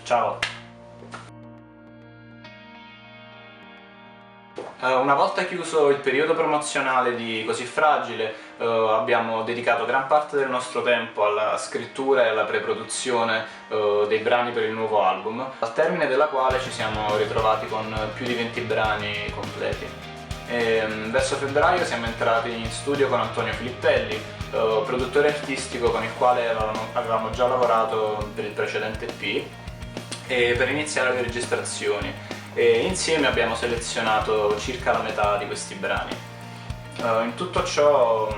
Ciao! Una volta chiuso il periodo promozionale di Così Fragile, abbiamo dedicato gran parte del nostro tempo alla scrittura e alla pre-produzione dei brani per il nuovo album, al termine della quale ci siamo ritrovati con più di 20 brani completi. Verso febbraio siamo entrati in studio con Antonio Filippelli, produttore artistico con il quale avevamo già lavorato per il precedente EP, e per iniziare le registrazioni. E insieme abbiamo selezionato circa la metà di questi brani. In tutto ciò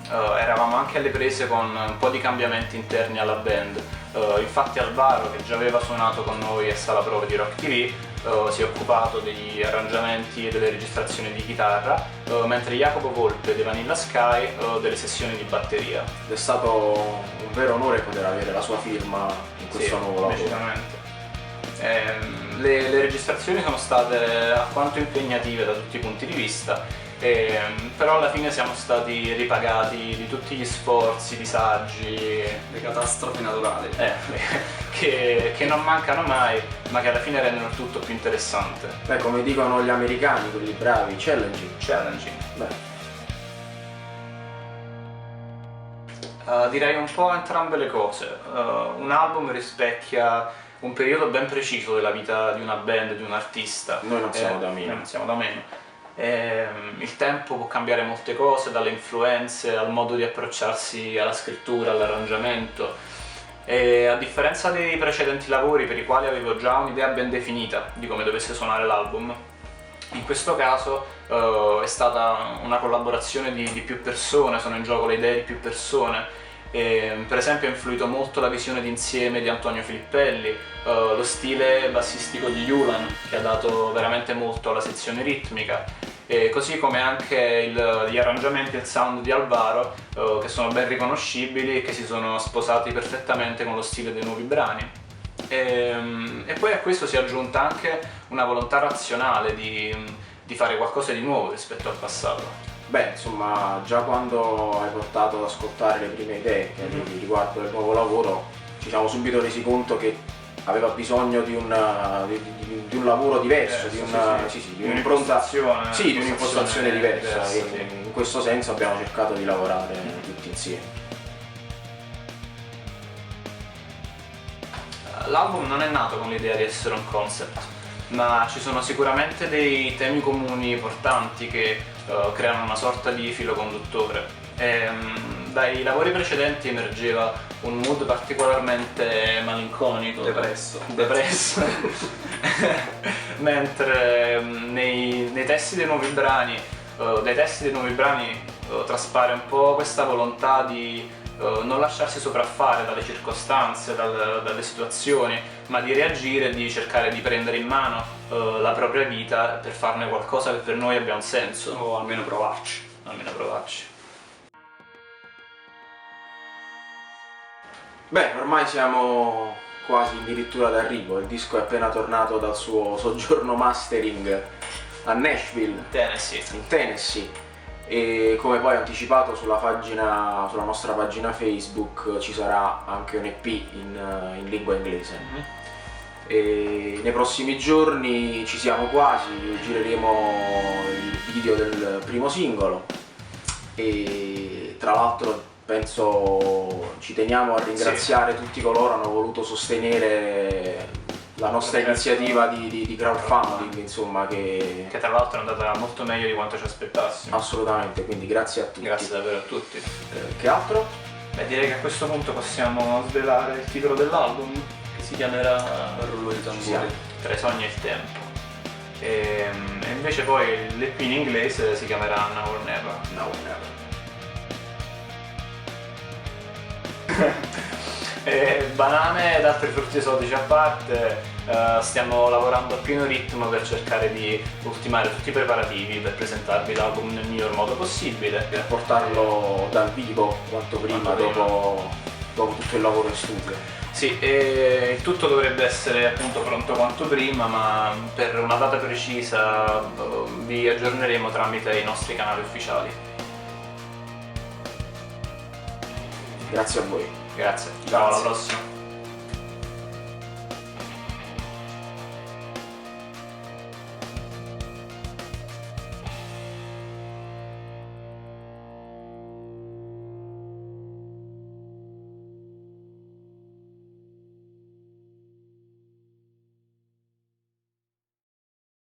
eravamo anche alle prese con un po' di cambiamenti interni alla band. Infatti Alvaro, che già aveva suonato con noi a Sala Prove di Rock TV, si è occupato degli arrangiamenti e delle registrazioni di chitarra, mentre Jacopo Volpe dei Vanilla Sky delle sessioni di batteria. È stato un vero onore poter avere la sua firma in questo nuovo lavoro. Decisamente. Le registrazioni sono state alquanto impegnative da tutti i punti di vista, però alla fine siamo stati ripagati di tutti gli sforzi, disagi, le catastrofi naturali che non mancano mai, ma che alla fine rendono il tutto più interessante. Beh, come dicono gli americani, quelli bravi, challenging. Beh. Direi un po' entrambe le cose. Un album rispecchia un periodo ben preciso della vita di una band, di un artista. Noi non siamo da meno. Noi non siamo da meno. Il tempo può cambiare molte cose, dalle influenze al modo di approcciarsi alla scrittura, all'arrangiamento. E a differenza dei precedenti lavori per i quali avevo già un'idea ben definita di come dovesse suonare l'album, in questo caso è stata una collaborazione di più persone, sono in gioco le idee di più persone. Per esempio ha influito molto la visione d'insieme di Antonio Filippelli, lo stile bassistico di Julan, che ha dato veramente molto alla sezione ritmica, così come anche gli arrangiamenti e il sound di Alvaro, che sono ben riconoscibili e che si sono sposati perfettamente con lo stile dei nuovi brani. E poi a questo si è aggiunta anche una volontà razionale di fare qualcosa di nuovo rispetto al passato. Beh, insomma, già quando hai portato ad ascoltare le prime idee che avevi riguardo il nuovo lavoro, ci siamo subito resi conto che aveva bisogno di un lavoro diverso, di un'impostazione di un'impostazione diversa. Sì. In questo senso abbiamo cercato di lavorare tutti insieme. L'album non è nato con l'idea di essere un concept, ma ci sono sicuramente dei temi comuni portanti che creano una sorta di filo conduttore. Dai lavori precedenti emergeva un mood particolarmente malinconico, depresso mentre dai testi dei nuovi brani traspare un po' questa volontà di non lasciarsi sopraffare dalle circostanze, dalle situazioni, ma di reagire e di cercare di prendere in mano la propria vita per farne qualcosa che per noi abbia un senso. o almeno provarci. Beh, ormai siamo quasi addirittura d'arrivo, il disco è appena tornato dal suo soggiorno mastering a Nashville, in Tennessee. E come poi anticipato sulla nostra pagina Facebook ci sarà anche un EP in lingua inglese. E nei prossimi giorni ci siamo quasi, gireremo il video del primo singolo e tra l'altro penso ci teniamo a ringraziare tutti coloro che hanno voluto sostenere la nostra iniziativa di crowdfunding, insomma, che tra l'altro è andata molto meglio di quanto ci aspettassimo. Assolutamente, quindi grazie a tutti. Grazie davvero a tutti. Che altro? Beh, direi che a questo punto possiamo svelare il titolo dell'album, che si chiamerà Rullo di tamburi. Tra i sogni e il tempo. E invece poi l'EP in inglese si chiamerà Now or Never. Banane ed altri frutti esotici a parte, stiamo lavorando a pieno ritmo per cercare di ultimare tutti i preparativi per presentarvi l'album nel miglior modo possibile, Per portarlo dal vivo quanto prima, dopo tutto il lavoro in studio. Sì, e il tutto dovrebbe essere appunto pronto quanto prima, ma per una data precisa vi aggiorneremo tramite i nostri canali ufficiali. Grazie a voi. Grazie, ciao, alla prossima.